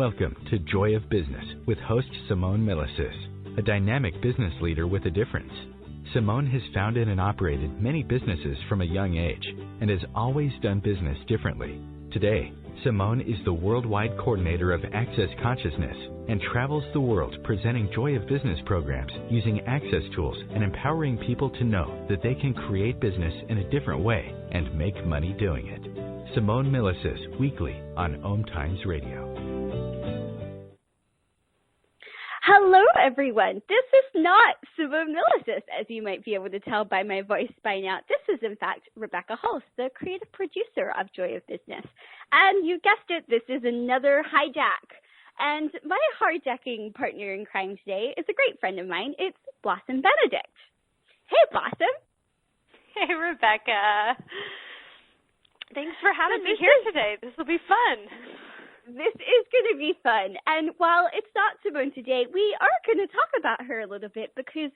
Welcome to Joy of Business with host Simone Milasas, a dynamic business leader with a difference. Simone has founded and operated many businesses from a young age and has always done business differently. Today, Simone is the worldwide coordinator of Access Consciousness and travels the world presenting Joy of Business programs using access tools and empowering people to know that they can create business in a different way and make money doing it. Simone Milasas, weekly on OMTimes Radio. Hello, everyone. This is not Simone Milasas, as you might be able to tell by my voice by now. This is, in fact, Rebecca Hulse, the creative producer of Joy of Business. And you guessed it, this is another hijack. And my hijacking partner in crime today is a great friend of mine. It's Blossom Benedict. Hey, Blossom. Hey, Rebecca. Thanks for having me here today. This will be fun. This is going to be fun. And while it's not Simone today, we are going to talk about her a little bit because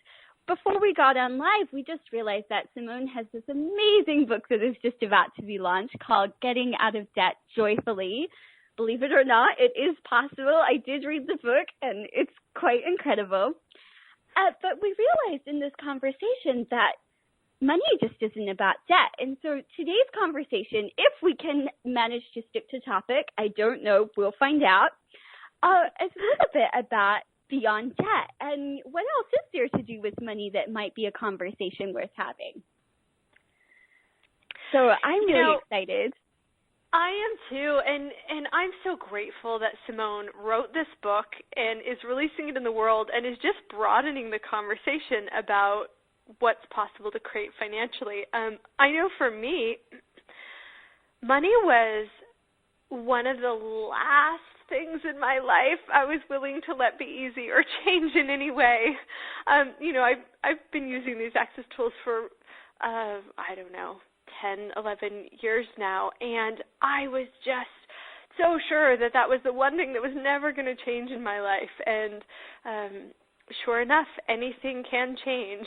before we got on live, we just realized that Simone has this amazing book that is just about to be launched called Getting Out of Debt Joyfully. Believe it or not, it is possible. I did read the book, and it's quite incredible. But we realized in this conversation that money just isn't about debt. And so today's conversation, if we can manage to stick to topic, I don't know, we'll find out, is a little bit about beyond debt. And what else is there to do with money that might be a conversation worth having? So I'm really excited. I am too, and I'm so grateful that Simone wrote this book and is releasing it in the world and is just broadening the conversation about what's possible to create financially. I know for me, money was one of the last things in my life I was willing to let be easy or change in any way. I've been using these access tools for, 10, 11 years now, and I was just so sure that that was the one thing that was never going to change in my life. And sure enough, anything can change.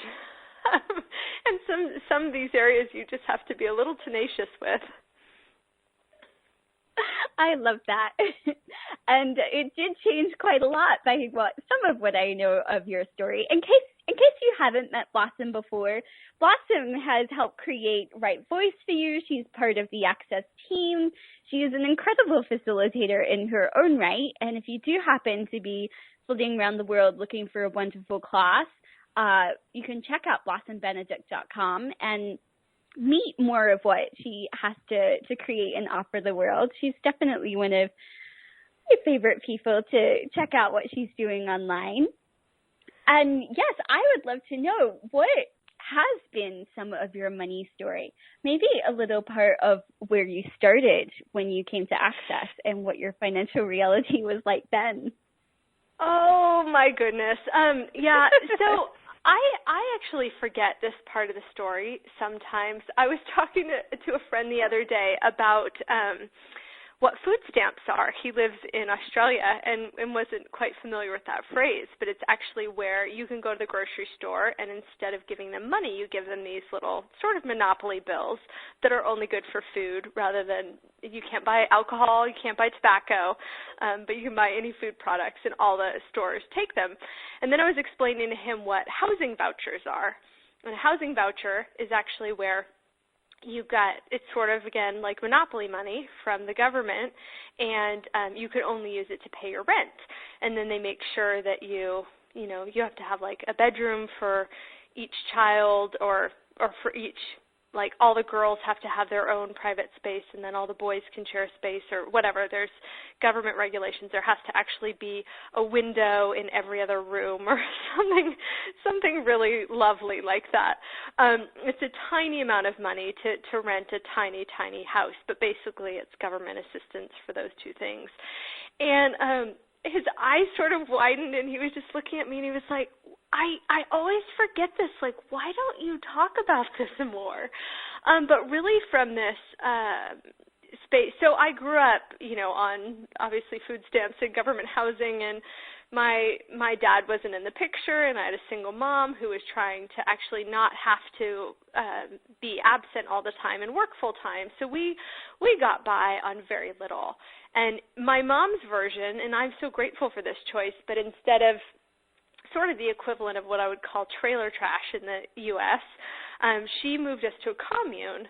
And some of these areas you just have to be a little tenacious with. I love that. And it did change quite a lot by some of what I know of your story. In case you haven't met Blossom before, Blossom has helped create Right Voice for you. She's part of the Access team. She is an incredible facilitator in her own right. And if you do happen to be floating around the world looking for a wonderful class, you can check out blossombenedict.com and meet more of what she has to create and offer the world. She's definitely one of my favorite people to check out what she's doing online. And yes, I would love to know what has been some of your money story. Maybe a little part of where you started when you came to Access and what your financial reality was like then. Oh my goodness. So I actually forget this part of the story sometimes. I was talking to a friend the other day about what food stamps are. He lives in Australia and wasn't quite familiar with that phrase, but it's actually where you can go to the grocery store and instead of giving them money, you give them these little sort of monopoly bills that are only good for food rather than, you can't buy alcohol, you can't buy tobacco, but you can buy any food products and all the stores take them. And then I was explaining to him what housing vouchers are. And a housing voucher is actually where it's sort of, again, like monopoly money from the government, and you could only use it to pay your rent. And then they make sure that you have to have like a bedroom for each child or for each, like all the girls have to have their own private space and then all the boys can share space or whatever. There's government regulations. There has to actually be a window in every other room or something really lovely like that. It's a tiny amount of money to rent a tiny, tiny house, but basically it's government assistance for those two things. And his eyes sort of widened and he was just looking at me and he was like, I always forget this. Like, why don't you talk about this more? But really from this space. So I grew up, on obviously food stamps and government housing, and my dad wasn't in the picture, and I had a single mom who was trying to actually not have to be absent all the time and work full time. So we got by on very little. And my mom's version, and I'm so grateful for this choice, but instead of sort of the equivalent of what I would call trailer trash in the U.S., she moved us to a commune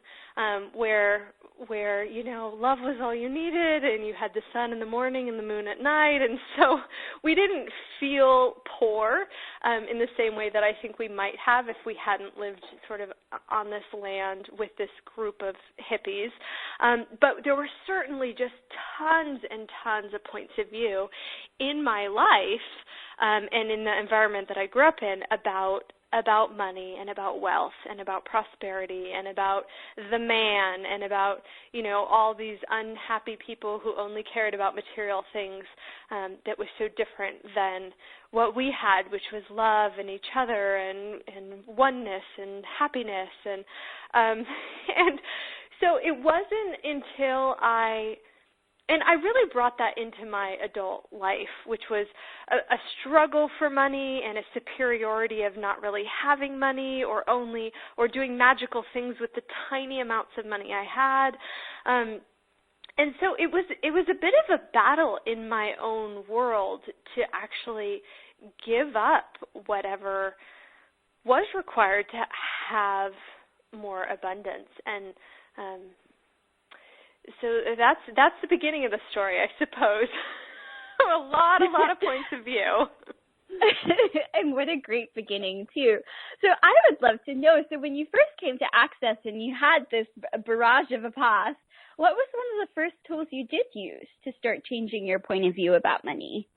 where love was all you needed, and you had the sun in the morning and the moon at night, and so we didn't feel poor in the same way that I think we might have if we hadn't lived sort of on this land with this group of hippies. But there were certainly just tons and tons of points of view in my life and in the environment that I grew up in about money and about wealth and about prosperity and about the man and about, all these unhappy people who only cared about material things that was so different than what we had, which was love and each other and oneness and happiness. And so it wasn't until And I really brought that into my adult life, which was a struggle for money and a superiority of not really having money or doing magical things with the tiny amounts of money I had. And so it was a bit of a battle in my own world to actually give up whatever was required to have more abundance. And so that's the beginning of the story, I suppose. a lot of points of view. And what a great beginning, too. So I would love to know, so when you first came to Access and you had this barrage of a past, what was one of the first tools you did use to start changing your point of view about money?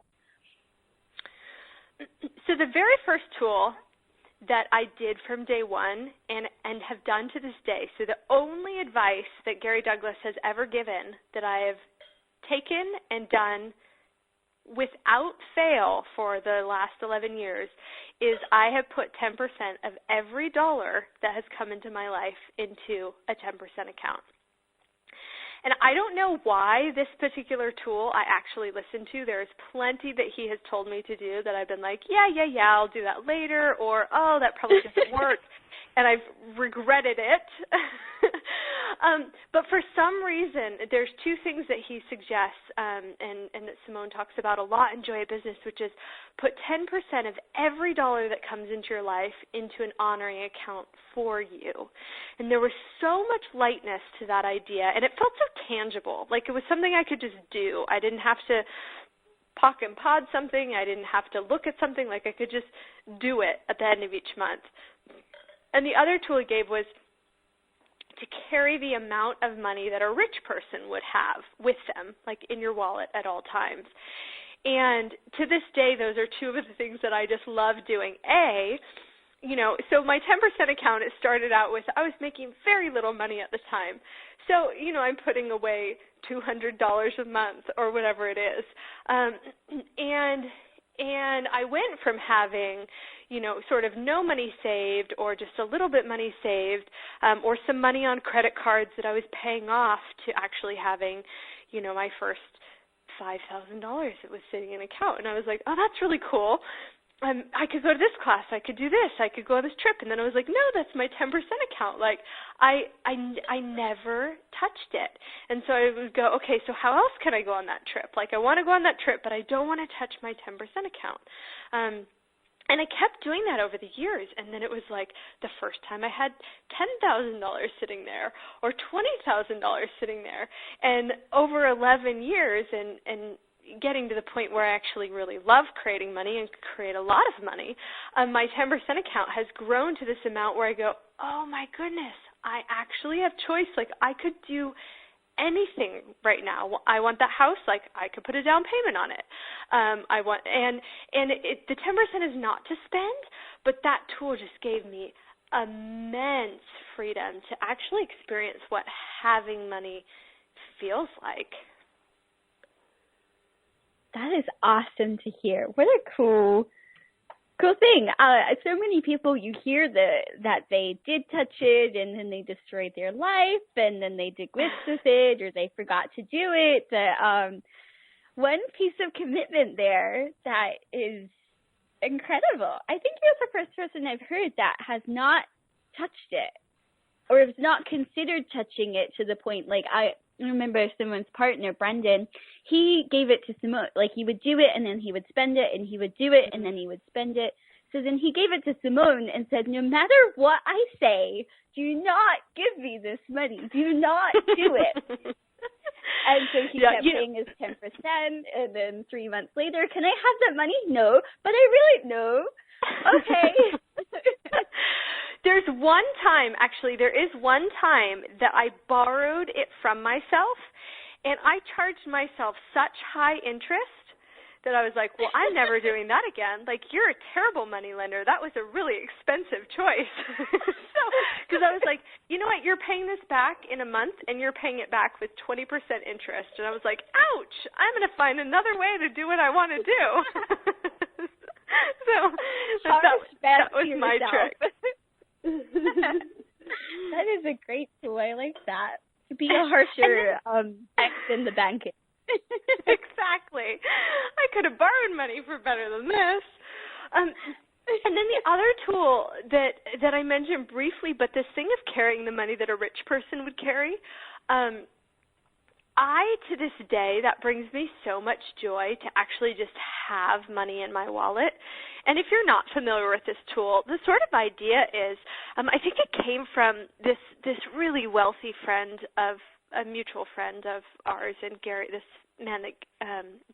So the very first tool that I did from day one and have done to this day, so the only advice that Gary Douglas has ever given that I have taken and done without fail for the last 11 years is I have put 10% of every dollar that has come into my life into a 10% account. And I don't know why this particular tool I actually listen to. There's plenty that he has told me to do that I've been like, yeah, I'll do that later, or, oh, that probably doesn't work, and I've regretted it. But for some reason, there's two things that he suggests and that Simone talks about a lot in Joy of Business, which is put 10% of every dollar that comes into your life into an honoring account for you. And there was so much lightness to that idea, and it felt so tangible, like it was something I could just do. I didn't have to pock and pod something. I didn't have to look at something. Like I could just do it at the end of each month. And the other tool he gave was to carry the amount of money that a rich person would have with them, like in your wallet at all times. And to this day, those are two of the things that I just love doing. So my 10% account, it started out with, I was making very little money at the time. So, I'm putting away $200 a month or whatever it is. And I went from having, sort of no money saved or just a little bit money saved or some money on credit cards that I was paying off to actually having, my first $5,000 that was sitting in an account. And I was like, oh, that's really cool. I could go to this class. I could do this. I could go on this trip. And then I was like, no, that's my 10% account. Like, I never touched it. And so I would go, okay, so how else can I go on that trip? Like, I want to go on that trip, but I don't want to touch my 10% account. And I kept doing that over the years. And then it was like the first time I had $10,000 sitting there or $20,000 sitting there. And over 11 years and getting to the point where I actually really love creating money and create a lot of money, my 10% account has grown to this amount where I go, oh my goodness, I actually have choice. Like I could do anything right now. I want that house, like I could put a down payment on it. The 10% is not to spend, but that tool just gave me immense freedom to actually experience what having money feels like. That is awesome to hear. What a cool thing. So many people, you hear that they did touch it and then they destroyed their life and then they did glitch with it or they forgot to do it. one piece of commitment there that is incredible. I think you're the first person I've heard that has not touched it or has not considered touching it to the point, like I remember Simone's partner, Brendan, he gave it to Simone. Like he would do it and then he would spend it and he would do it and then he would spend it. So then he gave it to Simone and said, no matter what I say, do not give me this money. Do not do it. And so he kept paying his 10%. And then 3 months later, can I have that money? No. But I really no. Okay. There is one time that I borrowed it from myself, and I charged myself such high interest that I was like, well, I'm never doing that again. Like, you're a terrible money lender. That was a really expensive choice. So, because I was like, you know what, you're paying this back in a month, and you're paying it back with 20% interest. And I was like, ouch, I'm going to find another way to do what I want to do. So that was my trick. That is a great tool. I like that. To be a harsher ex in the banking. Exactly. I could have borrowed money for better than this. And then the other tool that I mentioned briefly, but this thing of carrying the money that a rich person would carry, to this day, that brings me so much joy to actually just have money in my wallet. And if you're not familiar with this tool, the sort of idea is, I think it came from this really wealthy friend of a mutual friend of ours, and Gary, this man that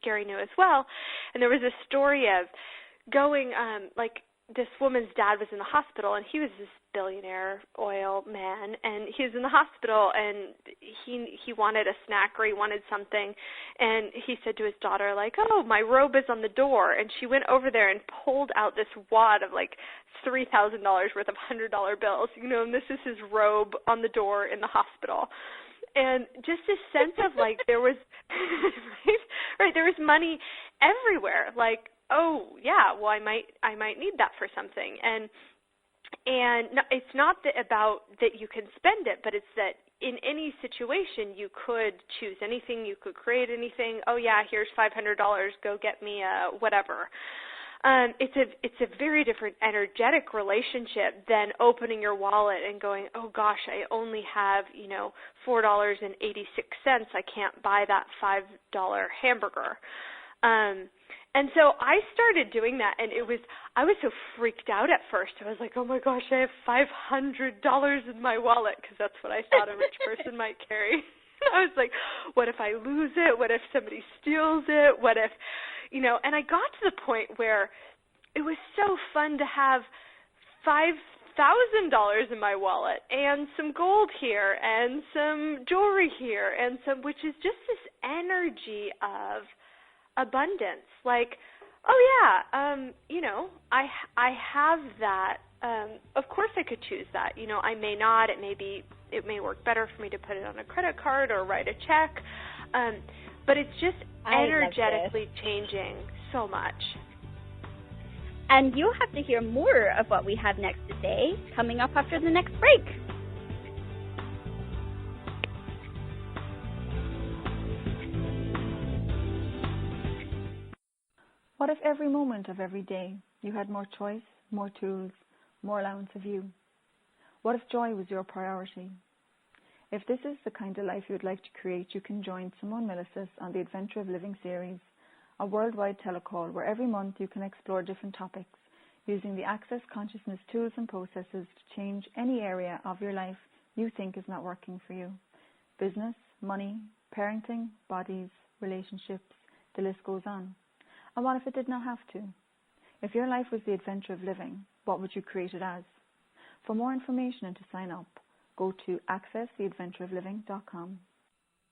Gary knew as well. And there was a story of going, this woman's dad was in the hospital, and he was this billionaire oil man, and he was in the hospital, and he wanted a snack or he wanted something, and he said to his daughter, like, oh, my robe is on the door, and she went over there and pulled out this wad of like $3,000 worth of $100 bills, and this is his robe on the door in the hospital. And just this sense of like there was right, there was money everywhere, like, oh yeah, well I might need that for something, and no, it's not about that you can spend it, but it's that in any situation you could choose anything, you could create anything. Oh yeah, here's $500, go get me a whatever. It's a very different energetic relationship than opening your wallet and going, oh gosh, I only have $4.86. I can't buy that $5 hamburger. And so I started doing that, and I was so freaked out at first. I was like, oh my gosh, I have $500 in my wallet, because that's what I thought a rich person might carry. I was like, what if I lose it? What if somebody steals it? What if, and I got to the point where it was so fun to have $5,000 in my wallet and some gold here and some jewelry here and which is just this energy of abundance. Like, oh yeah, I have that. Of course I could choose that. I may not. It may work better for me to put it on a credit card or write a check. But it's just energetically changing so much. And you'll have to hear more of what we have next to say coming up after the next break. What if every moment of every day you had more choice, more tools, more allowance of you? What if joy was your priority? If this is the kind of life you would like to create, you can join Simone Milasas on the Adventure of Living series, a worldwide telecall where every month you can explore different topics using the Access Consciousness tools and processes to change any area of your life you think is not working for you. Business, money, parenting, bodies, relationships, the list goes on. And what if it did not have to? If your life was the adventure of living, what would you create it as? For more information and to sign up, go to accesstheadventureofliving.com.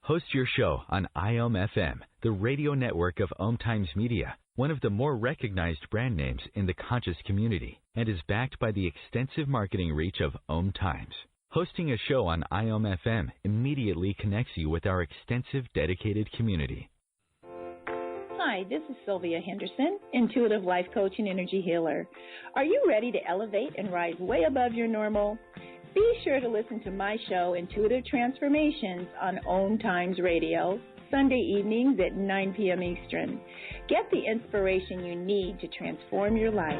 Host your show on IOM FM, the radio network of OMTimes Media, one of the more recognized brand names in the conscious community, and is backed by the extensive marketing reach of OMTimes. Hosting a show on IOM FM immediately connects you with our extensive dedicated community. Hi, this is Sylvia Henderson, intuitive life coach and energy healer. Are you ready to elevate and rise way above your normal? Be sure to listen to my show, Intuitive Transformations, on OMTimes Radio. Sunday evenings at 9 p.m. Eastern. Get the inspiration you need to transform your life.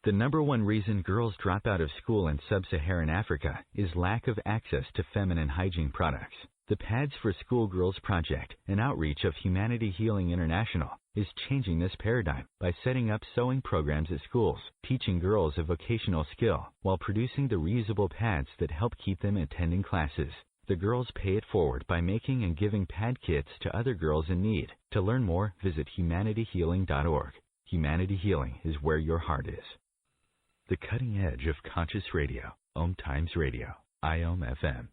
The number one reason girls drop out of school in sub-Saharan Africa is lack of access to feminine hygiene products. The Pads for Schoolgirls Project, an outreach of Humanity Healing International, is changing this paradigm by setting up sewing programs at schools, teaching girls a vocational skill, while producing the reusable pads that help keep them attending classes. The girls pay it forward by making and giving pad kits to other girls in need. To learn more, visit humanityhealing.org. Humanity Healing is where your heart is. The cutting edge of conscious radio, OMTimes Radio, IOM FM.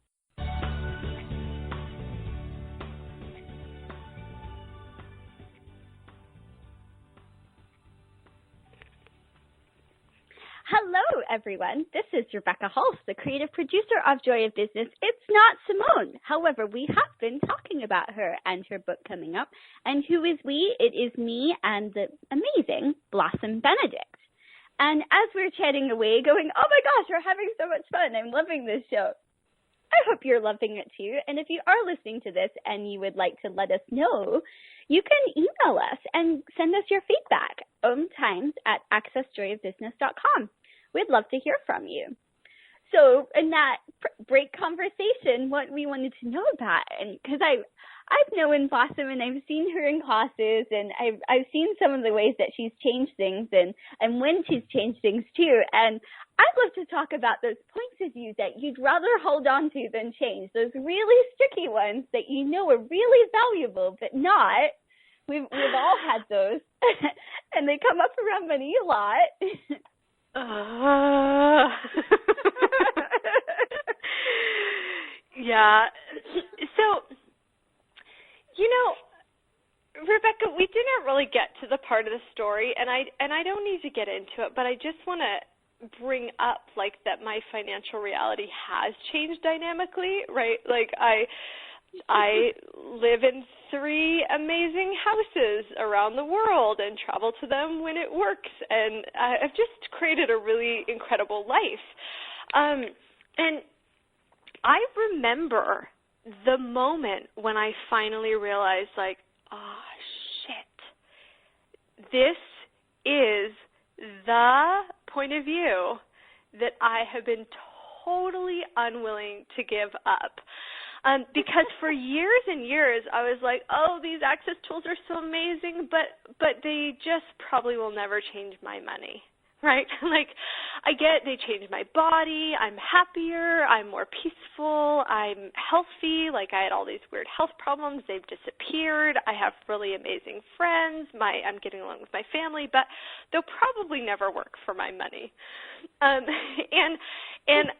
Hello, everyone. This is Rebecca Hulse, the creative producer of Joy of Business. It's not Simone. However, we have been talking about her and her book coming up. And who is we? It is me and the amazing Blossom Benedict. And as we're chatting away, going, oh my gosh, we're having so much fun. I'm loving this show. I hope you're loving it too. And if you are listening to this and you would like to let us know, you can email us and send us your feedback, OMTimes@accessjoyofbusiness.com. We'd love to hear from you. So in that break conversation, what we wanted to know about, and because I've known Blossom and I've seen her in classes, and I've seen some of the ways that she's changed things and when she's changed things too. And I'd love to talk about those points of view that you'd rather hold on to than change, those really sticky ones that you know are really valuable but not. We've all had those, and they come up around money a lot. Yeah. So, Rebecca, we didn't really get to the part of the story, and I don't need to get into it, but I just want to bring up that my financial reality has changed dynamically, right? I live in 3 amazing houses around the world and travel to them when it works, and I've just created a really incredible life. And I remember the moment when I finally realized, oh, shit, this is the point of view that I have been totally unwilling to give up. Because for years and years, I was like, oh, these access tools are so amazing, but they just probably will never change my money, right? I get they change my body, I'm happier, I'm more peaceful, I'm healthy, I had all these weird health problems, they've disappeared, I have really amazing friends, I'm getting along with my family, but they'll probably never work for my money. And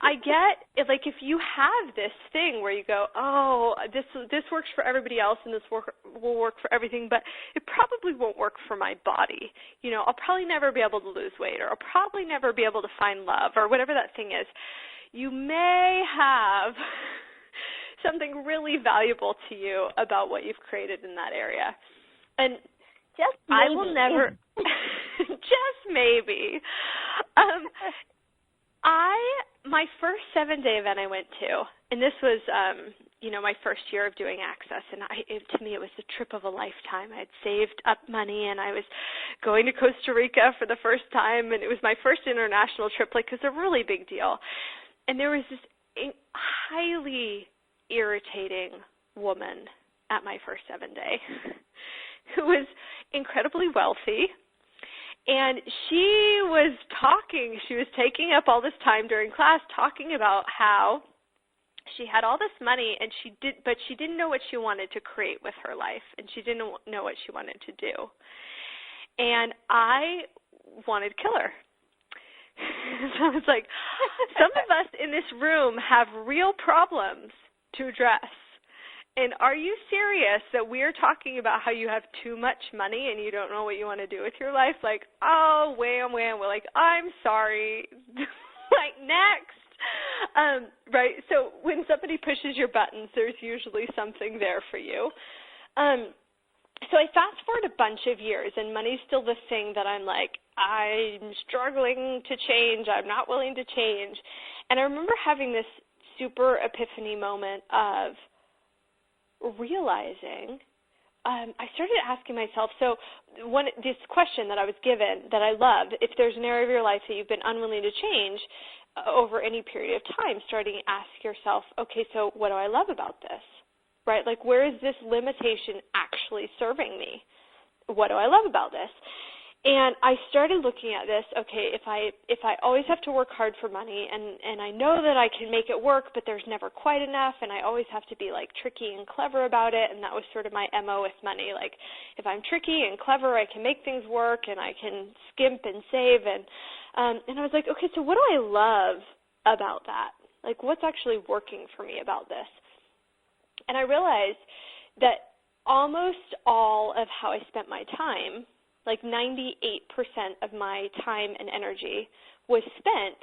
I get, if you have this thing where you go, oh, this works for everybody else and this will work for everything, but it probably won't work for my body. I'll probably never be able to lose weight, or I'll probably never be able to find love, or whatever that thing is. You may have something really valuable to you about what you've created in that area. And just maybe. I will never, just maybe. My first 7-day event I went to, and this was, my first year of doing Access, and to me it was the trip of a lifetime. I had saved up money, and I was going to Costa Rica for the first time, and it was my first international trip. It was a really big deal. And there was this highly irritating woman at my first 7-day who was incredibly wealthy. And she was taking up all this time during class talking about how she had all this money but she didn't know what she wanted to create with her life, and she didn't know what she wanted to do. And I wanted to kill her. So I was like, some of us in this room have real problems to address. And are you serious that we're talking about how you have too much money and you don't know what you want to do with your life? Oh, wham, wham. We're I'm sorry. Next. Right? So when somebody pushes your buttons, there's usually something there for you. So I fast forward a bunch of years, and money's still the thing that I'm struggling to change. I'm not willing to change. And I remember having this super epiphany moment of, realizing, I started asking myself, so this question that I was given that I love, if there's an area of your life that you've been unwilling to change over any period of time, starting to ask yourself, okay, so what do I love about this, right? Like, where is this limitation actually serving me? What do I love about this? And I started looking at this, okay, if I always have to work hard for money and I know that I can make it work, but there's never quite enough, and I always have to be like tricky and clever about it, and that was sort of my MO with money. Like, if I'm tricky and clever, I can make things work and I can skimp and save, and I was like, okay, so what do I love about that? Like, what's actually working for me about this? And I realized that almost all of how I spent my time, like 98% of my time and energy, was spent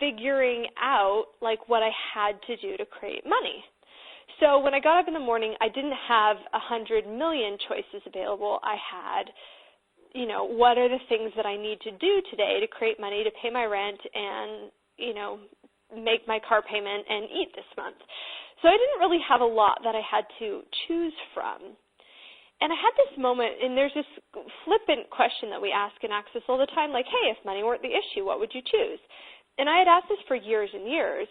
figuring out like what I had to do to create money. So when I got up in the morning, I didn't have 100 million choices available. I had, what are the things that I need to do today to create money to pay my rent and, make my car payment and eat this month. So I didn't really have a lot that I had to choose from. And I had this moment, and there's this flippant question that we ask in Access all the time, like, hey, if money weren't the issue, what would you choose? And I had asked this for years and years,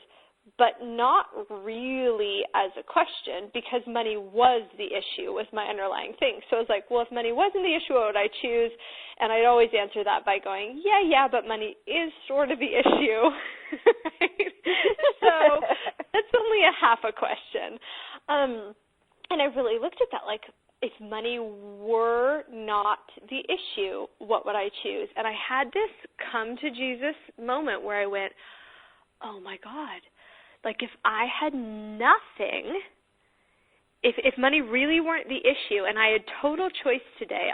but not really as a question, because money was the issue, was my underlying thing. So I was like, well, if money wasn't the issue, what would I choose? And I'd always answer that by going, yeah, but money is sort of the issue. Right? So that's only a half a question. And I really looked at that like, if money were not the issue, what would I choose? And I had this come to Jesus moment where I went, oh my God, like if I had nothing, if money really weren't the issue and I had total choice today,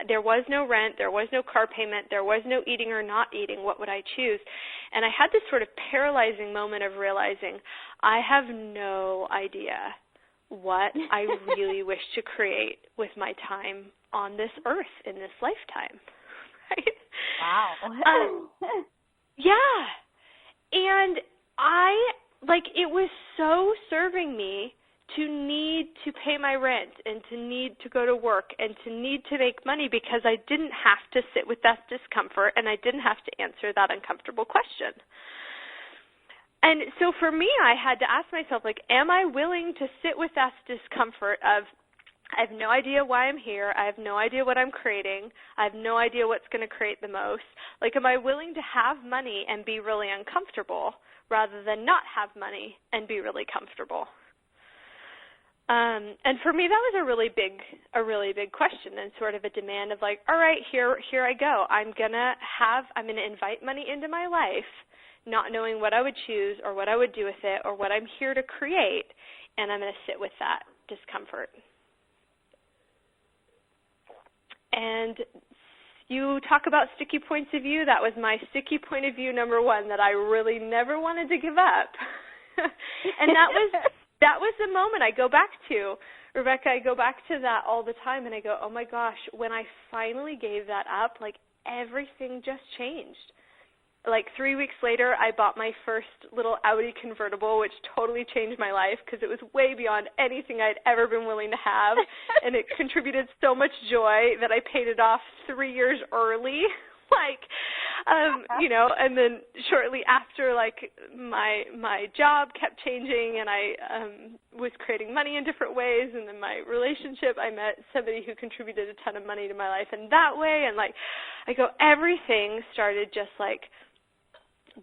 there was no rent, there was no car payment, there was no eating or not eating, what would I choose? And I had this sort of paralyzing moment of realizing I have no idea what I really wish to create with my time on this earth in this lifetime. Right? Wow. Yeah. And it was so serving me to need to pay my rent and to need to go to work and to need to make money because I didn't have to sit with that discomfort and I didn't have to answer that uncomfortable question. And so for me, I had to ask myself, like, am I willing to sit with that discomfort of I have no idea why I'm here, I have no idea what I'm creating, I have no idea what's going to create the most. Like, am I willing to have money and be really uncomfortable rather than not have money and be really comfortable? And for me, that was a really big question and sort of a demand of like, all right, here I go. I'm gonna invite money into my life, not knowing what I would choose or what I would do with it or what I'm here to create, and I'm going to sit with that discomfort. And you talk about sticky points of view. That was my sticky point of view number one that I really never wanted to give up. And that was the moment I go back to. Rebecca, I go back to that all the time, and I go, oh, my gosh, when I finally gave that up, like, everything just changed. Like 3 weeks later, I bought my first little Audi convertible, which totally changed my life because it was way beyond anything I'd ever been willing to have, and it contributed so much joy that I paid it off 3 years early. And then shortly after, like, my job kept changing, and I was creating money in different ways, and then my relationship, I met somebody who contributed a ton of money to my life in that way, and, like, I go, everything started just, like,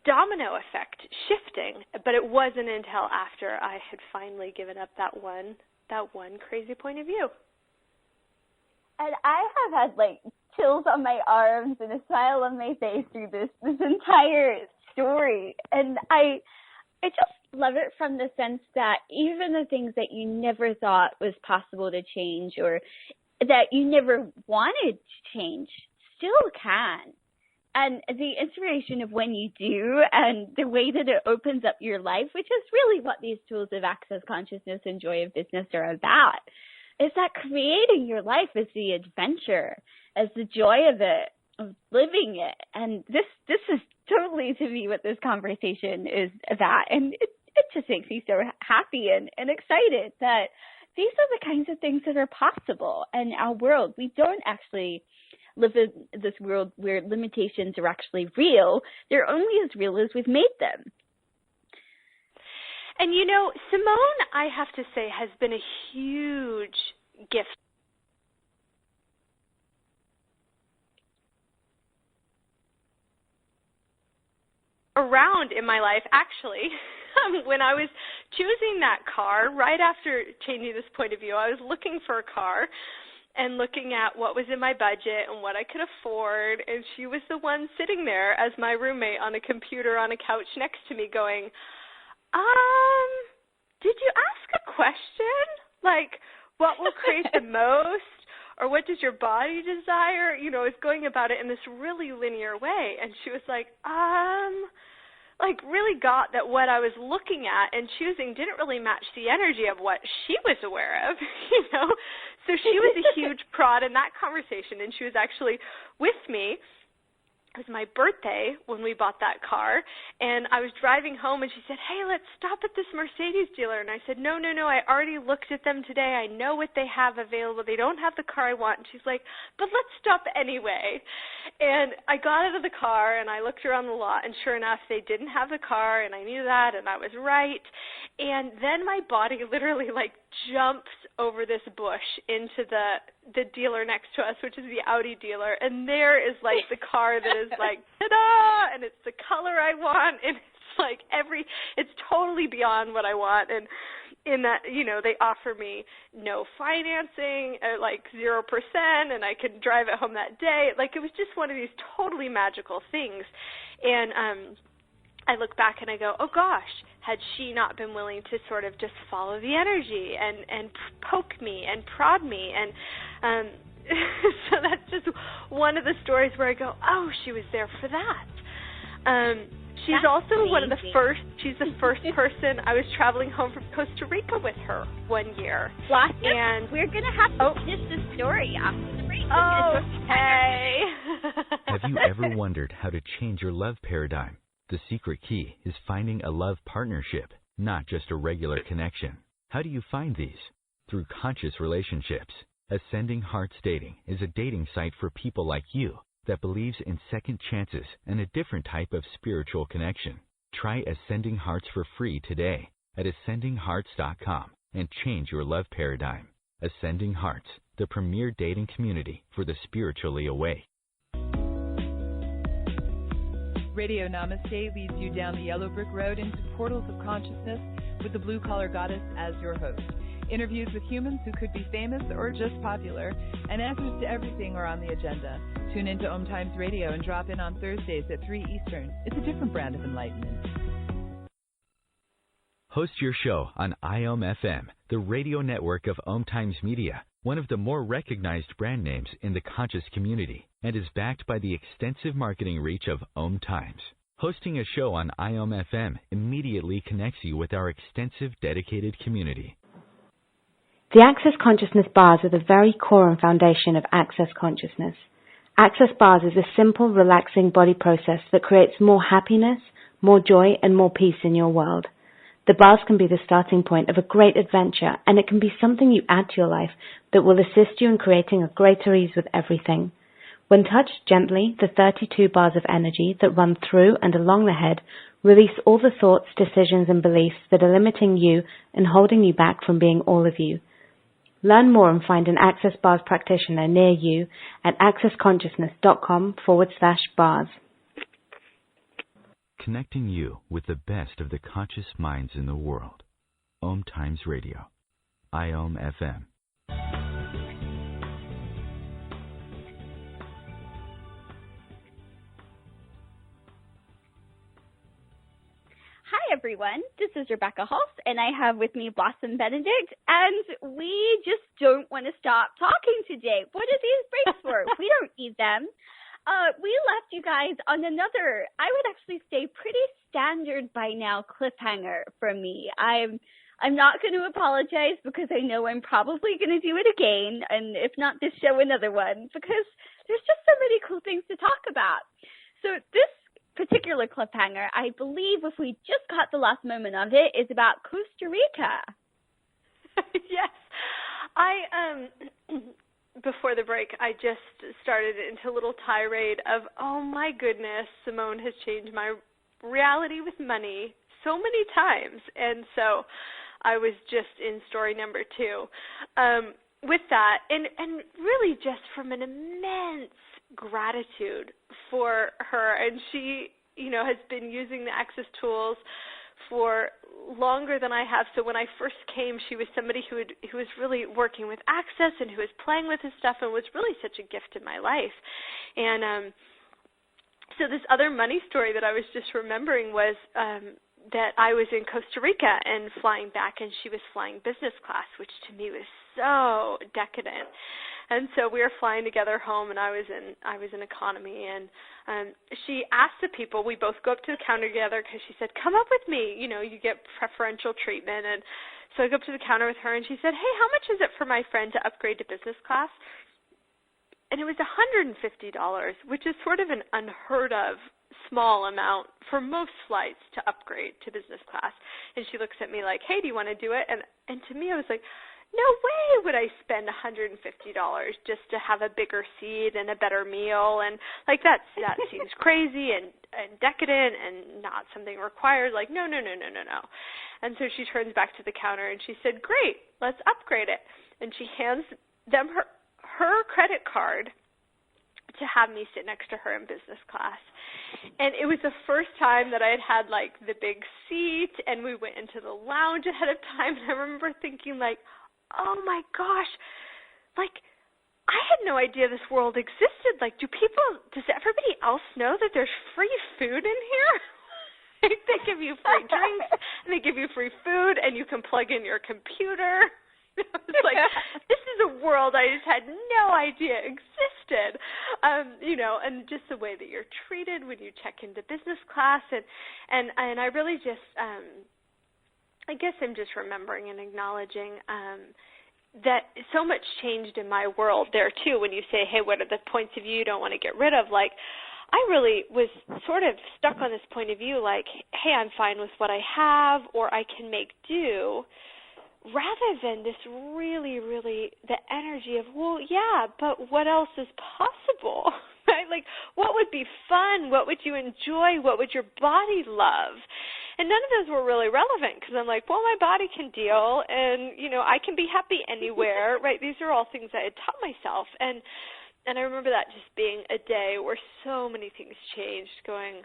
domino effect shifting, but it wasn't until after I had finally given up that one crazy point of view. And I have had like chills on my arms and a smile on my face through this entire story, and I just love it from the sense that even the things that you never thought was possible to change or that you never wanted to change still can. And the inspiration of when you do and the way that it opens up your life, which is really what these tools of access, consciousness, and joy of business are about, is that creating your life is the adventure, as the joy of it, of living it. And this is totally, to me, what this conversation is about. And it just makes me so happy and excited that these are the kinds of things that are possible in our world. We don't actually live in this world where limitations are actually real. They're only as real as we've made them. And, you know, Simone, I have to say, has been a huge gift around in my life, actually. When I was choosing that car, right after changing this point of view, I was looking for a car and looking at what was in my budget and what I could afford, and she was the one sitting there as my roommate on a computer on a couch next to me going, did you ask a question? Like, what will create the most? Or what does your body desire? You know, I was going about it in this really linear way. And she was like really got that what I was looking at and choosing didn't really match the energy of what she was aware of, you know. So she was a huge prod in that conversation, and she was actually with me. It was my birthday when we bought that car, and I was driving home, and she said, hey, let's stop at this Mercedes dealer. And I said, no, I already looked at them today. I know what they have available. They don't have the car I want. And she's like, but let's stop anyway. And I got out of the car, and I looked around the lot, and sure enough, they didn't have the car, and I knew that, and I was right. And then my body literally, like, jumps over this bush into the dealer next to us, which is the Audi dealer, and there is like the car that is like ta-da, and it's the color I want, and it's like it's totally beyond what I want. And in that, you know, they offer me no financing, like 0%, and I could drive it home that day. Like, it was just one of these totally magical things. And I look back and I go, oh gosh, had she not been willing to sort of just follow the energy and poke me and prod me, and so that's just one of the stories where I go, oh, she was there for that. She's that's also amazing. One of the first. She's the first person. I was traveling home from Costa Rica with her one year. Blossom, and we're gonna have to finish this story after the break. Okay. Have you ever wondered how to change your love paradigm? The secret key is finding a love partnership, not just a regular connection. How do you find these? Through conscious relationships. Ascending Hearts Dating is a dating site for people like you that believes in second chances and a different type of spiritual connection. Try Ascending Hearts for free today at ascendinghearts.com and change your love paradigm. Ascending Hearts, the premier dating community for the spiritually awake. Radio Namaste leads you down the yellow brick road into portals of consciousness with the blue-collar goddess as your host. Interviews with humans who could be famous or just popular, and answers to everything are on the agenda. Tune into OMTimes Radio and drop in on Thursdays at 3 Eastern. It's a different brand of enlightenment. Host your show on IOM FM, the radio network of OMTimes Media, one of the more recognized brand names in the conscious community, and is backed by the extensive marketing reach of OMTimes. Hosting a show on IOM FM immediately connects you with our extensive dedicated community. The Access Consciousness bars are the very core and foundation of Access Consciousness. Access bars is a simple, relaxing body process that creates more happiness, more joy, and more peace in your world. The bars can be the starting point of a great adventure, and it can be something you add to your life that will assist you in creating a greater ease with everything. When touched gently, the 32 bars of energy that run through and along the head release all the thoughts, decisions, and beliefs that are limiting you and holding you back from being all of you. Learn more and find an Access Bars practitioner near you at accessconsciousness.com/bars. Connecting you with the best of the conscious minds in the world. OMTimes Radio. IOM FM. Hi, everyone. This is Rebecca Hulse, and I have with me Blossom Benedict, and we just don't want to stop talking today. What are these breaks for? We don't need them. We left you guys on another, I would actually say, pretty standard by now cliffhanger from me. I'm not going to apologize because I know I'm probably going to do it again, and if not this show, another one, because there's just so many cool things to talk about. So this particular cliffhanger, I believe, if we just got the last moment of it, is about Costa Rica. Yes, Before the break, I just started into a little tirade of, oh my goodness, Simone has changed my reality with money so many times. And so I was just in story number 2 with that, and really just from an immense gratitude for her. And she, has been using the Access tools for longer than I have. So when I first came, she was somebody who was really working with Access and who was playing with his stuff and was really such a gift in my life. And so this other money story that I was just remembering was that I was in Costa Rica and flying back, and she was flying business class, which to me was so decadent. And so we were flying together home, and I was in economy. And she asked the people, we both go up to the counter together because she said, "Come up with me. You get preferential treatment." And so I go up to the counter with her, and she said, "Hey, how much is it for my friend to upgrade to business class?" And it was $150, which is sort of an unheard of small amount for most flights to upgrade to business class. And she looks at me like, "Hey, do you want to do it?" And to me, I was like, no way would I spend $150 just to have a bigger seat and a better meal. And like that seems crazy and decadent and not something required. Like, no. And so she turns back to the counter and she said, "Great, let's upgrade it." And she hands them her credit card to have me sit next to her in business class. And it was the first time that I had like the big seat, and we went into the lounge ahead of time. And I remember thinking like, oh my gosh, like I had no idea this world existed. Like, does everybody else know that there's free food in here? Like, they give you free drinks, and they give you free food, and you can plug in your computer. It's like, this is a world I just had no idea existed. And just the way that you're treated when you check into business class. And I really just, I guess I'm just remembering and acknowledging that so much changed in my world there, too, when you say, hey, what are the points of view you don't want to get rid of? Like, I really was sort of stuck on this point of view, like, hey, I'm fine with what I have, or I can make do, rather than this really, really, the energy of, well, yeah, but what else is possible? Right? Like, what would be fun? What would you enjoy? What would your body love? And none of those were really relevant because I'm like, well, my body can deal, and, I can be happy anywhere, right? These are all things I had taught myself. And I remember that just being a day where so many things changed, going,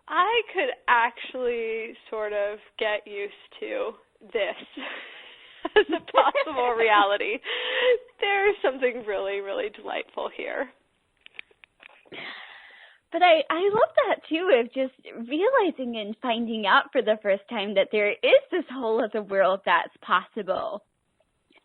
I could actually sort of get used to this as a possible reality. There's something really, really delightful here. But I love that, too, of just realizing and finding out for the first time that there is this whole other world that's possible.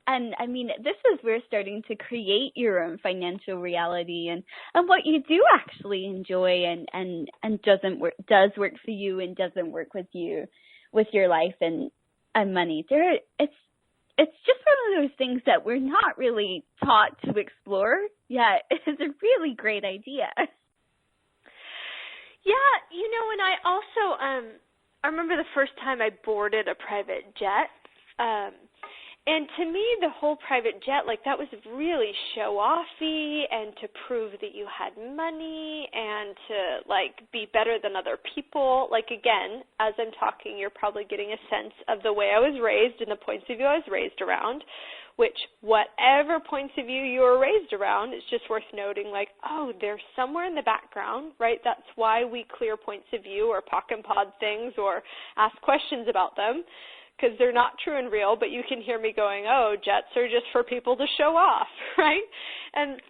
And, I mean, this is where starting to create your own financial reality and what you do actually enjoy and does work for you and doesn't work with you, with your life and money. It's just one of those things that we're not really taught to explore, yet it's a really great idea. Yeah, and I also, I remember the first time I boarded a private jet, and to me, the whole private jet, like, that was really show-offy and to prove that you had money and to, like, be better than other people. Like, again, as I'm talking, you're probably getting a sense of the way I was raised and the points of view I was raised around, which whatever points of view you were raised around, it's just worth noting, like, oh, they're somewhere in the background, right? That's why we clear points of view or POC and POD things or ask questions about them, because they're not true and real, but you can hear me going, oh, jets are just for people to show off, right? And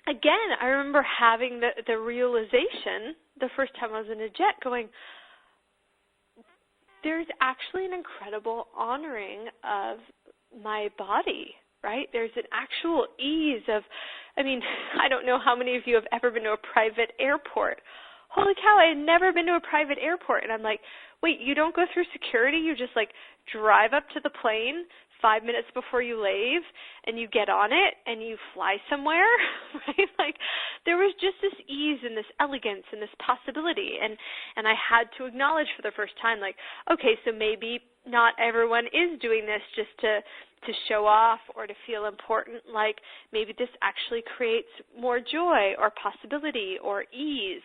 again, I remember having the realization the first time I was in a jet going, there's actually an incredible honoring of my body, right? There's an actual ease of, I mean, I don't know how many of you have ever been to a private airport. Holy cow, I had never been to a private airport. And I'm like, wait, you don't go through security? You just, like, drive up to the plane, 5 minutes before you leave and you get on it and you fly somewhere, right? Like there was just this ease and this elegance and this possibility. And I had to acknowledge for the first time, like, okay, so maybe not everyone is doing this just to show off or to feel important. Like maybe this actually creates more joy or possibility or ease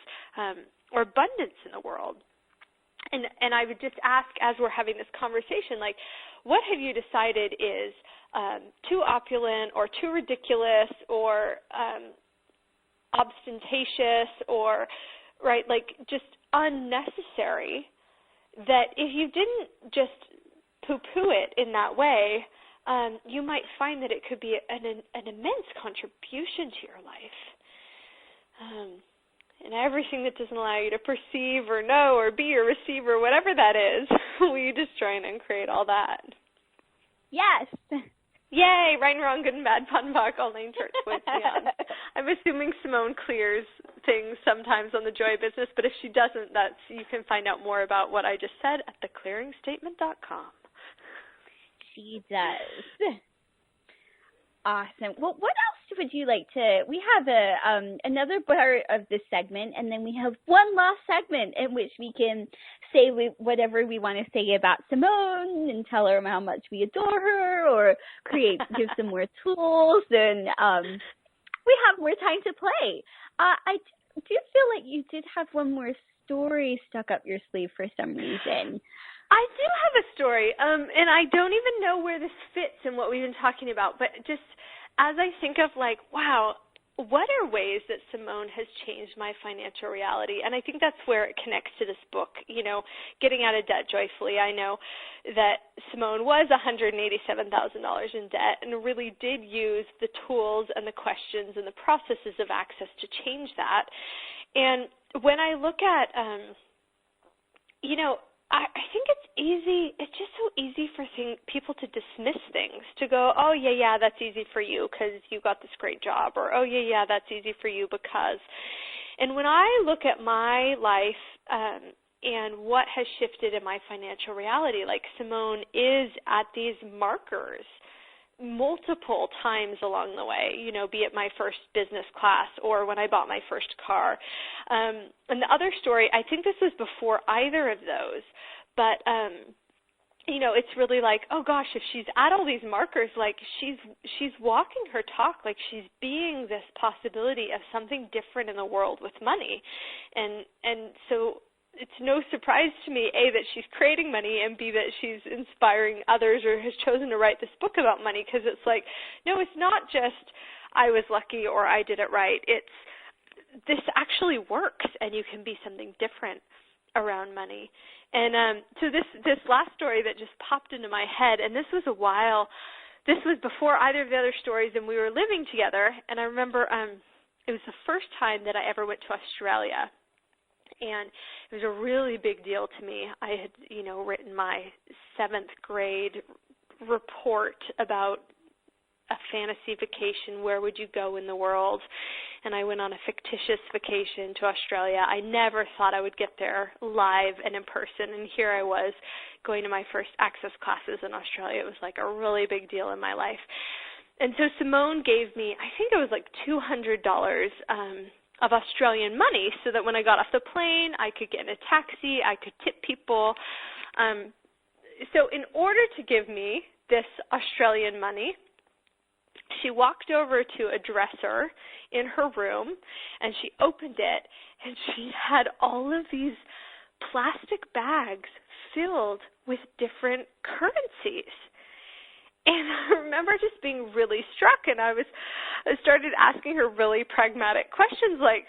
or abundance in the world. And I would just ask, as we're having this conversation, like, what have you decided is too opulent or too ridiculous or ostentatious or, right, like just unnecessary, that if you didn't just poo-poo it in that way, you might find that it could be an immense contribution to your life. And everything that doesn't allow you to perceive or know or be or receive or whatever that is, will you destroy and uncreate all that? Yes. Yay, right and wrong, good and bad, fun, fuck, all name short, twist, yeah. I'm assuming Simone clears things sometimes on the Joy Business, but if she doesn't, you can find out more about what I just said at theclearingstatement.com. She does. Awesome. Well, what else would you like to? We have another part of this segment, and then we have one last segment in which we can say whatever we want to say about Simone and tell her how much we adore her, or give some more tools, and we have more time to play. I do feel like you did have one more story stuck up your sleeve for some reason. I do have a story, and I don't even know where this fits in what we've been talking about, but just as I think of like, wow, what are ways that Simone has changed my financial reality? And I think that's where it connects to this book, you know, Getting Out of Debt Joyfully. I know that Simone was $187,000 in debt and really did use the tools and the questions and the processes of access to change that. And when I look at, you know, I think it's easy. It's just so easy for people to dismiss things, to go, oh, yeah, that's easy for you because you got this great job, or, oh, yeah, that's easy for you because. And when I look at my life and what has shifted in my financial reality, like Simone is at these markers multiple times along the way, you know, be it my first business class or when I bought my first car. And the other story, I think this was before either of those, but, you know, it's really like, oh gosh, if she's at all these markers, like she's walking her talk, like she's being this possibility of something different in the world with money. And so it's no surprise to me, A, that she's creating money, and B, that she's inspiring others or has chosen to write this book about money, because it's like, no, it's not just I was lucky or I did it right. It's this actually works, and you can be something different around money. And so this last story that just popped into my head, and this was before either of the other stories, and we were living together, and I remember it was the first time that I ever went to Australia. And it was a really big deal to me. I had, you know, written my 7th grade report about a fantasy vacation. Where would you go in the world? And I went on a fictitious vacation to Australia. I never thought I would get there live and in person. And here I was going to my first access classes in Australia. It was like a really big deal in my life. And so Simone gave me, I think it was like $200 of Australian money, so that when I got off the plane, I could get in a taxi, I could tip people. So in order to give me this Australian money, she walked over to a dresser in her room, and she opened it, and she had all of these plastic bags filled with different currencies. And I remember just being really struck, and I started asking her really pragmatic questions like,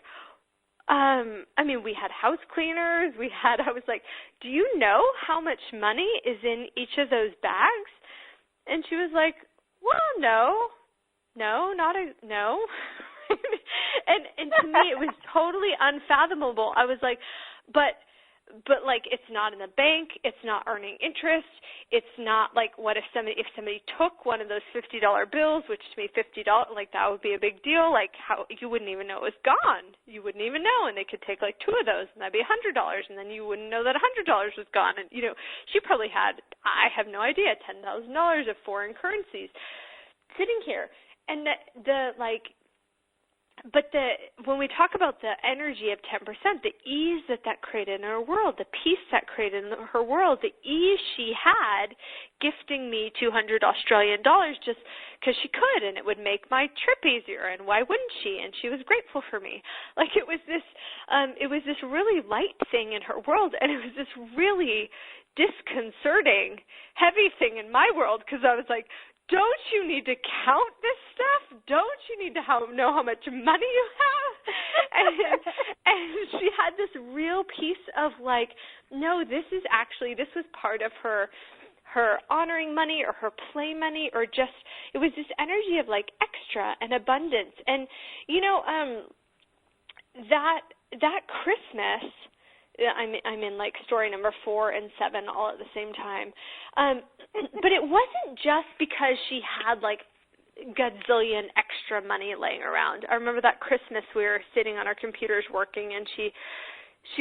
I mean, we had house cleaners, I was like, do you know how much money is in each of those bags? And she was like, well, no. And to me, it was totally unfathomable. I was like, but like, it's not in the bank, it's not earning interest, it's not like, what if somebody took one of those $50 bills, which to me $50, like, that would be a big deal, like, how you wouldn't even know it was gone, you wouldn't even know, and they could take like 2 of those, and that'd be $100, and then you wouldn't know that $100 was gone. And, you know, she probably had I have no idea, $10,000 of foreign currencies sitting here. And when we talk about the energy of 10%, the ease that created in her world, the peace that created in her world, the ease she had gifting me $200 Australian just because she could, and it would make my trip easier, and why wouldn't she? And she was grateful for me. Like, it was this really light thing in her world, and it was this really disconcerting, heavy thing in my world, because I was like, don't you need to count this stuff? Don't you need to know how much money you have? And she had this real piece of like, no, this was part of her honoring money or her play money, or just, it was this energy of like extra and abundance. And, that Christmas, I'm in like story number 4 and 7 all at the same time. But it wasn't just because she had like gazillion extra money laying around. I remember that Christmas we were sitting on our computers working, and she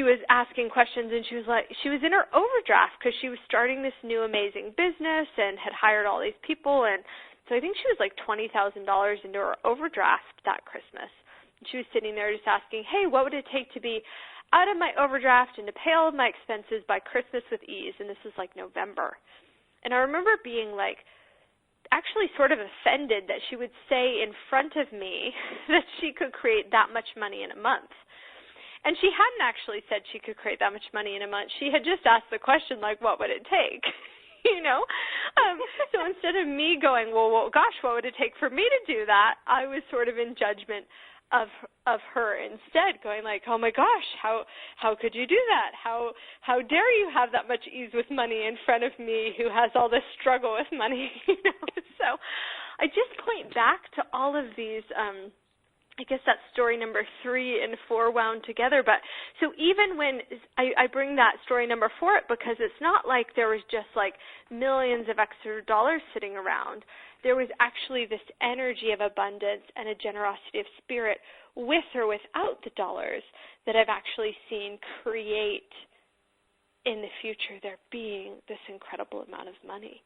was asking questions, and she was in her overdraft because she was starting this new amazing business and had hired all these people. And so I think she was like $20,000 into her overdraft that Christmas. And she was sitting there just asking, hey, what would it take to be out of my overdraft and to pay all of my expenses by Christmas with ease? And this was like November. And I remember being like, actually sort of offended that she would say in front of me that she could create that much money in a month. And she hadn't actually said she could create that much money in a month. She had just asked the question, like, what would it take? So instead of me going, well, gosh, what would it take for me to do that? I was sort of in judgment of her instead, going like, oh my gosh, how could you do that? How dare you have that much ease with money in front of me who has all this struggle with money? So I just point back to all of these, I guess that's story number 3 and 4 wound together. But so even when I bring that story number 4 up, because it's not like there was just like millions of extra dollars sitting around. There was actually this energy of abundance and a generosity of spirit with or without the dollars that I've actually seen create in the future there being this incredible amount of money.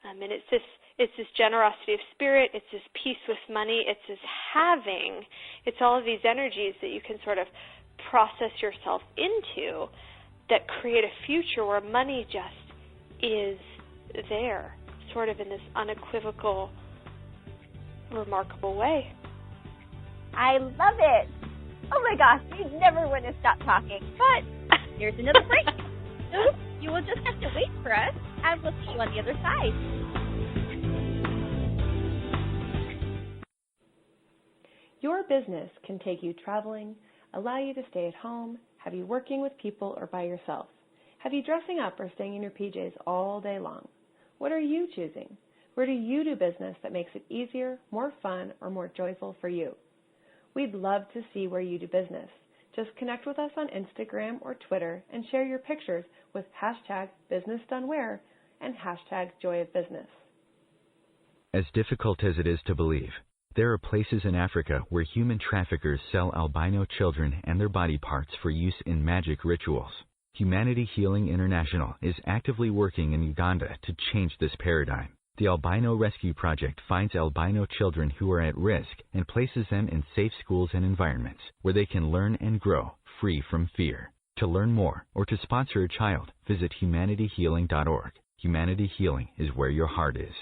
And it's this generosity of spirit, it's this peace with money, it's this having, it's all of these energies that you can sort of process yourself into that create a future where money just is there, sort of in this unequivocal, remarkable way. I love it. Oh my gosh, we never want to stop talking. But here's another break. So you will just have to wait for us, and we'll see you on the other side. Your business can take you traveling, allow you to stay at home, have you working with people or by yourself, have you dressing up or staying in your PJs all day long. What are you choosing? Where do you do business that makes it easier, more fun, or more joyful for you? We'd love to see where you do business. Just connect with us on Instagram or Twitter and share your pictures with #BusinessDoneWhere and #JoyOfBusiness. As difficult as it is to believe, there are places in Africa where human traffickers sell albino children and their body parts for use in magic rituals. Humanity Healing International is actively working in Uganda to change this paradigm. The Albino Rescue Project finds albino children who are at risk and places them in safe schools and environments where they can learn and grow free from fear. To learn more or to sponsor a child, visit humanityhealing.org. Humanity Healing is where your heart is.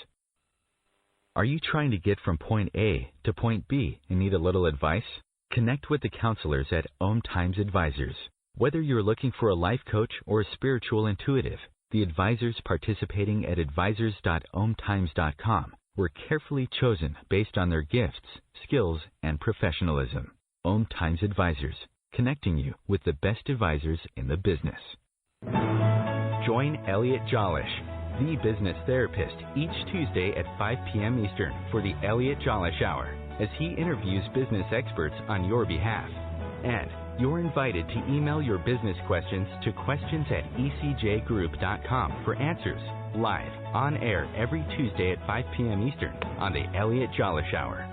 Are you trying to get from point A to point B and need a little advice? Connect with the counselors at OMTimes Advisors. Whether you're looking for a life coach or a spiritual intuitive, the advisors participating at advisors.omtimes.com were carefully chosen based on their gifts, skills, and professionalism. OMTimes Advisors, connecting you with the best advisors in the business. Join Elliot Jolish, the business therapist, each Tuesday at 5 p.m. Eastern for the Elliot Jolish Hour, as he interviews business experts on your behalf. And you're invited to email your business questions to questions@ecjgroup.com for answers, live, on air every Tuesday at 5 p.m. Eastern on the Elliot Jolish Hour.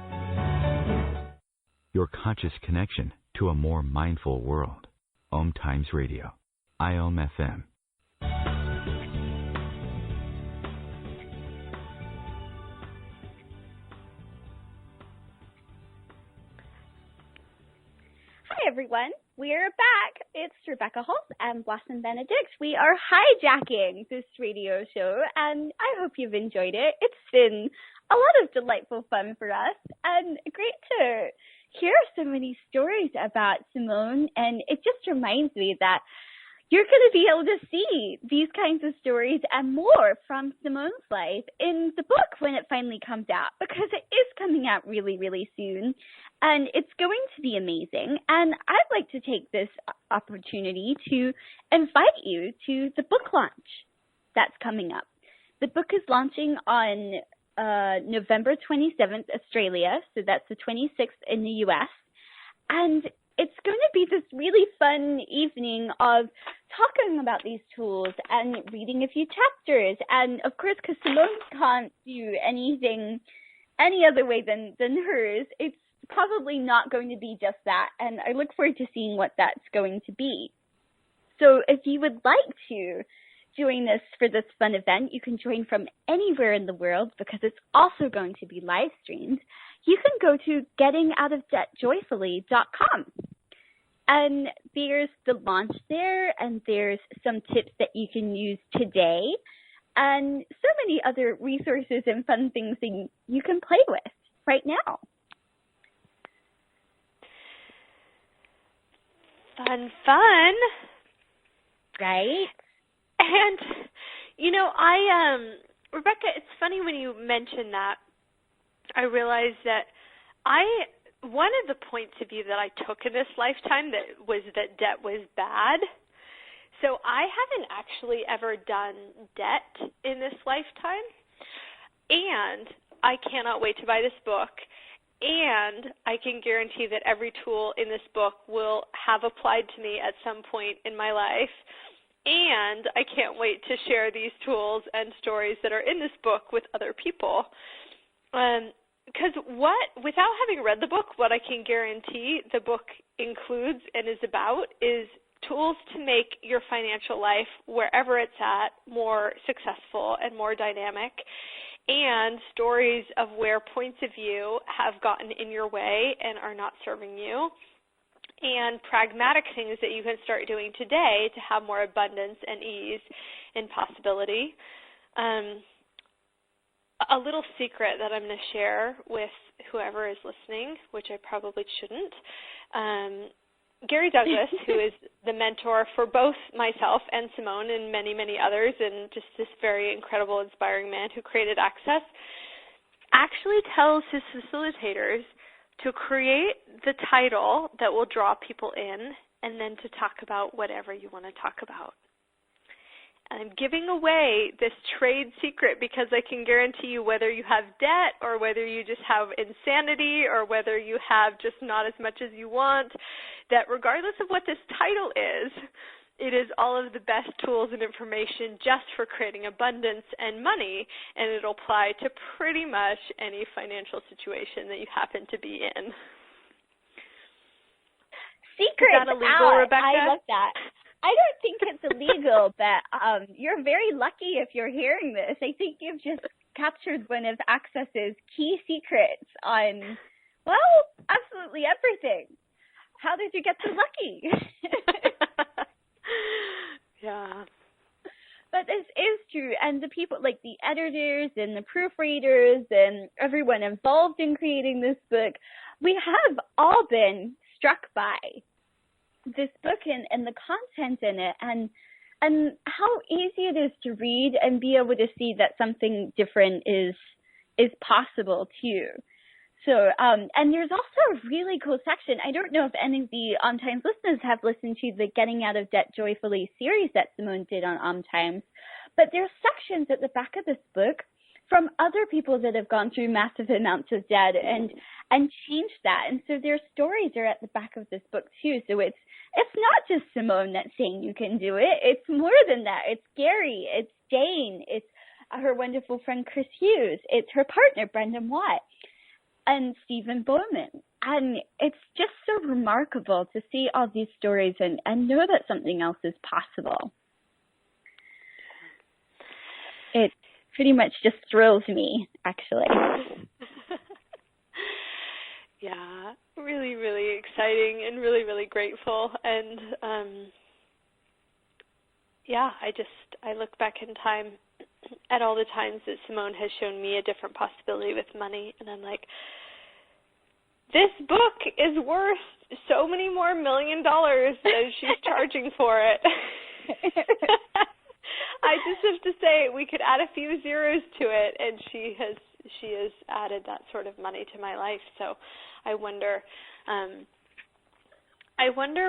Your conscious connection to a more mindful world. OMTimes Radio. IOM FM. everyone. We're back. It's Rebecca Hulse and Blossom Benedict. We are hijacking this radio show, and I hope you've enjoyed it. It's been a lot of delightful fun for us, and great to hear so many stories about Simone, and it just reminds me that you're going to be able to see these kinds of stories and more from Simone's life in the book when it finally comes out, because it is coming out really, really soon, and it's going to be amazing. And I'd like to take this opportunity to invite you to the book launch that's coming up. The book is launching on November 27th, Australia, so that's the 26th in the US, and it's going to be this really fun evening of talking about these tools and reading a few chapters. And of course, because Simone can't do anything any other way than hers, it's probably not going to be just that. And I look forward to seeing what that's going to be. So if you would like to join us for this fun event, you can join from anywhere in the world because it's also going to be live streamed. You can go to gettingoutofdebtjoyfully.com. And there's the launch there, and there's some tips that you can use today, and so many other resources and fun things that you can play with right now. Fun. Right? And, Rebecca, it's funny when you mention that, I realized that one of the points of view that I took in this lifetime was that debt was bad. So I haven't actually ever done debt in this lifetime, and I cannot wait to buy this book, and I can guarantee that every tool in this book will have applied to me at some point in my life, and I can't wait to share these tools and stories that are in this book with other people. Because without having read the book, what I can guarantee the book includes and is about is tools to make your financial life, wherever it's at, more successful and more dynamic, and stories of where points of view have gotten in your way and are not serving you, and pragmatic things that you can start doing today to have more abundance and ease and possibility. A little secret that I'm going to share with whoever is listening, which I probably shouldn't. Gary Douglas, who is the mentor for both myself and Simone and many, many others, and just this very incredible, inspiring man who created Access, actually tells his facilitators to create the title that will draw people in and then to talk about whatever you want to talk about. I'm giving away this trade secret because I can guarantee you, whether you have debt or whether you just have insanity or whether you have just not as much as you want, that regardless of what this title is, it is all of the best tools and information just for creating abundance and money, and it'll apply to pretty much any financial situation that you happen to be in. Secrets Is that illegal, out. Rebecca? I love that. I don't think it's illegal, but you're very lucky if you're hearing this. I think you've just captured one of Access's key secrets on, well, absolutely everything. How did you get so lucky? Yeah. But this is true, and the people, like the editors and the proofreaders and everyone involved in creating this book, we have all been struck by this book and the content in it, and how easy it is to read and be able to see that something different is possible too. So, and there's also a really cool section. I don't know if any of the OMTimes listeners have listened to the Getting Out of Debt Joyfully series that Simone did on OMTimes, but there's sections at the back of this book from other people that have gone through massive amounts of debt and changed that. And so their stories are at the back of this book too. So it's not just Simone that's saying you can do it. It's more than that. It's Gary, it's Jane, it's her wonderful friend Chris Hughes, it's her partner Brendan Watt, and Stephen Bowman. And it's just so remarkable to see all these stories and know that something else is possible. It pretty much just thrills me, actually. Yeah. really, really exciting and really, really grateful. And I look back in time at all the times that Simone has shown me a different possibility with money, and I'm like, this book is worth so many more $1 million than she's charging for it. I just have to say, we could add a few zeros to it, and she has added that sort of money to my life. So I wonder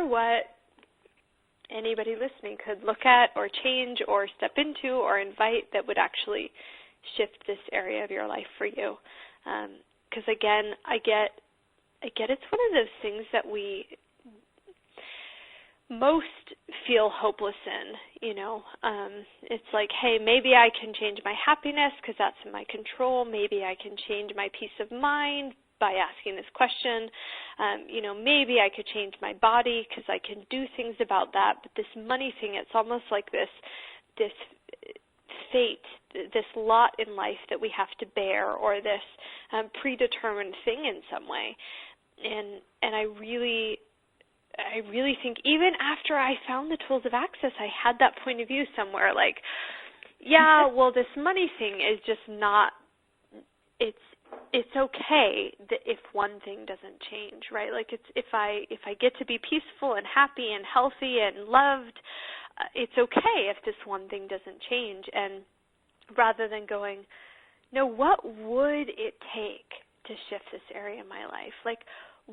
what anybody listening could look at or change or step into or invite that would actually shift this area of your life for you. Because again, I get it's one of those things that we most feel hopeless in, It's like, hey, maybe I can change my happiness because that's in my control. Maybe I can change my peace of mind by asking this question. Maybe I could change my body because I can do things about that. But this money thing, it's almost like this fate, this lot in life that we have to bear, or this predetermined thing in some way. And I really think even after I found the tools of access, I had that point of view somewhere like, yeah, well, this money thing is just not, it's okay that if one thing doesn't change, right? Like if I get to be peaceful and happy and healthy and loved, it's okay if this one thing doesn't change. And rather than going, no, what would it take to shift this area in my life? Like,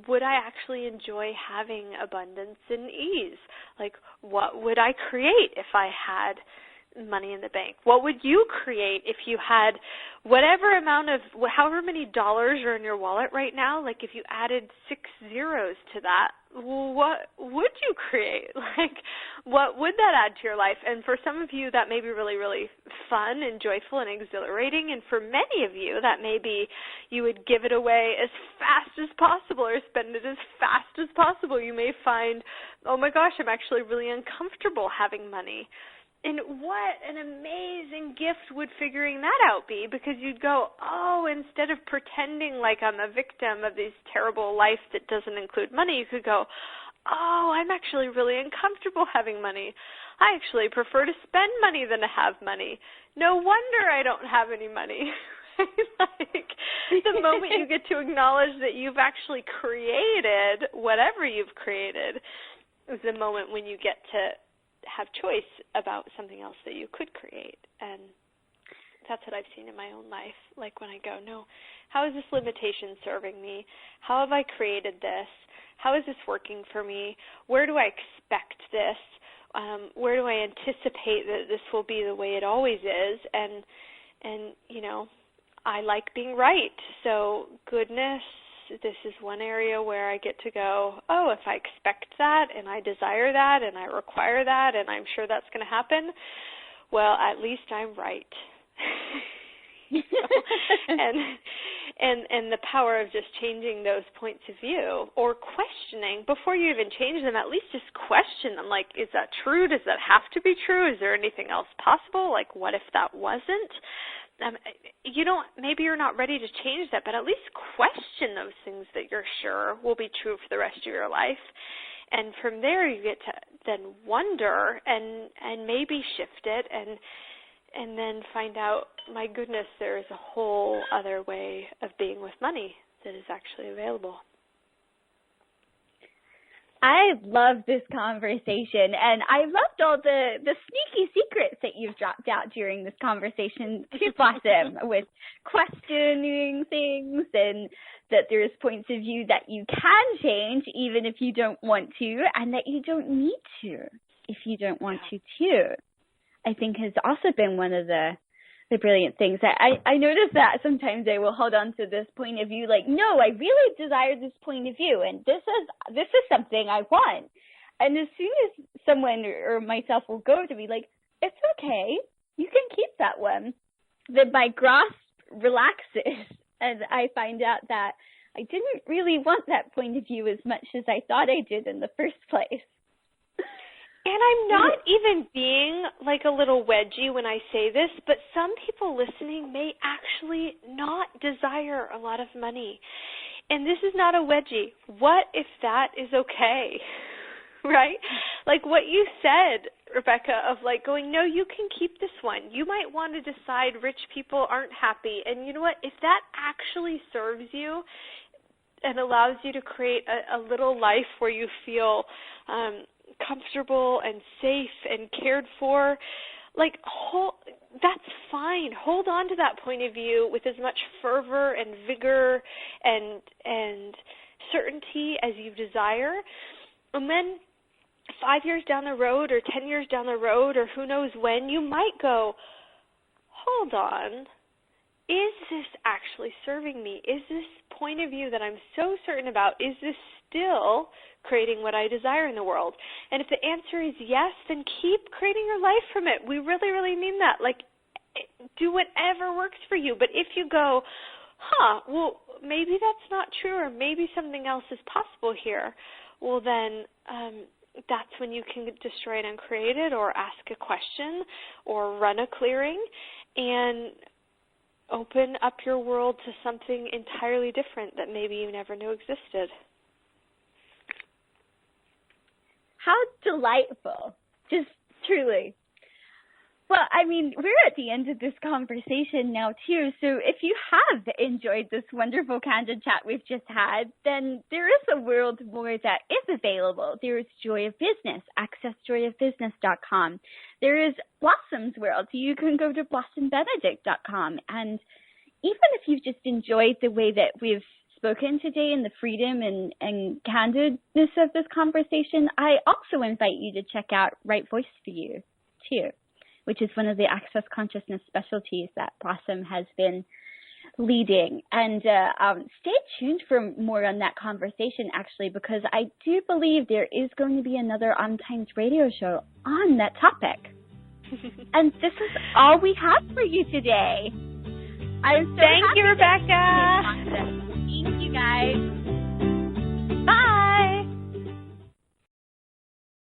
would I actually enjoy having abundance and ease? Like, what would I create if I had money in the bank? What would you create if you had however many dollars are in your wallet right now? Like, if you added 6 zeros to that, what would you create? Like, what would that add to your life? And for some of you, that may be really, really fun and joyful and exhilarating. And for many of you, that may be you would give it away as fast as possible or spend it as fast as possible. You may find, oh my gosh, I'm actually really uncomfortable having money. And what an amazing gift would figuring that out be, because you'd go, oh, instead of pretending like I'm a victim of this terrible life that doesn't include money, you could go, oh, I'm actually really uncomfortable having money. I actually prefer to spend money than to have money. No wonder I don't have any money. Like, the moment you get to acknowledge that you've actually created whatever you've created is the moment when you get to have choice about something else that you could create. And that's what I've seen in my own life. Like when I go, no, how is this limitation serving me? How have I created this? How is this working for me? Where do I expect this? Where do I anticipate that this will be the way it always is? And I like being right. So goodness, this is one area where I get to go, oh, if I expect that and I desire that and I require that and I'm sure that's going to happen, well, at least I'm right. And the power of just changing those points of view or questioning before you even change them, at least just question them. Like, is that true? Does that have to be true? Is there anything else possible? Like, what if that wasn't? Maybe you're not ready to change that, but at least question those things that you're sure will be true for the rest of your life. And from there, you get to then wonder and maybe shift it and then find out, my goodness, there is a whole other way of being with money that is actually available. I love this conversation, and I loved all the sneaky secrets that you've dropped out during this conversation too, Blossom, with questioning things, and that there's points of view that you can change even if you don't want to, and that you don't need to if you don't want to too. I think has also been one of the brilliant things. I notice that sometimes I will hold on to this point of view, like, no, I really desire this point of view, and this is something I want. And as soon as someone or myself will go to be like, it's okay, you can keep that one, then my grasp relaxes, and I find out that I didn't really want that point of view as much as I thought I did in the first place. And I'm not even being like a little wedgy when I say this, but some people listening may actually not desire a lot of money. And this is not a wedgie. What if that is okay? Right? Like what you said, Rebecca, of like going, no, you can keep this one. You might want to decide rich people aren't happy. And you know what? If that actually serves you and allows you to create a little life where you feel comfortable and safe and cared for, like, that's fine. Hold on to that point of view with as much fervor and vigor and certainty as you desire. And then 5 years down the road or 10 years down the road or who knows when, you might go, hold on, is this actually serving me? Is this point of view that I'm so certain about, is this still creating what I desire in the world? And if the answer is yes, then keep creating your life from it. We really, really mean that. Like, do whatever works for you. But if you go, well, maybe that's not true, or maybe something else is possible here, well, then that's when you can destroy it and create it, or ask a question, or run a clearing, and open up your world to something entirely different that maybe you never knew existed. How delightful. Just truly. Well, I mean, we're at the end of this conversation now, too. So if you have enjoyed this wonderful candid chat we've just had, then there is a world more that is available. There is Joy of Business, accessjoyofbusiness.com. There is Blossom's World. You can go to blossombenedict.com. And even if you've just enjoyed the way that we've spoken today and the freedom and candidness of this conversation, I also invite you to check out Right Voice for You, too, which is one of the Access Consciousness specialties that Blossom has been leading. And stay tuned for more on that conversation, actually, because I do believe there is going to be another OMTimes radio show on that topic. And this is all we have for you today. I'm so Thank you, happy Rebecca. Thank you, guys.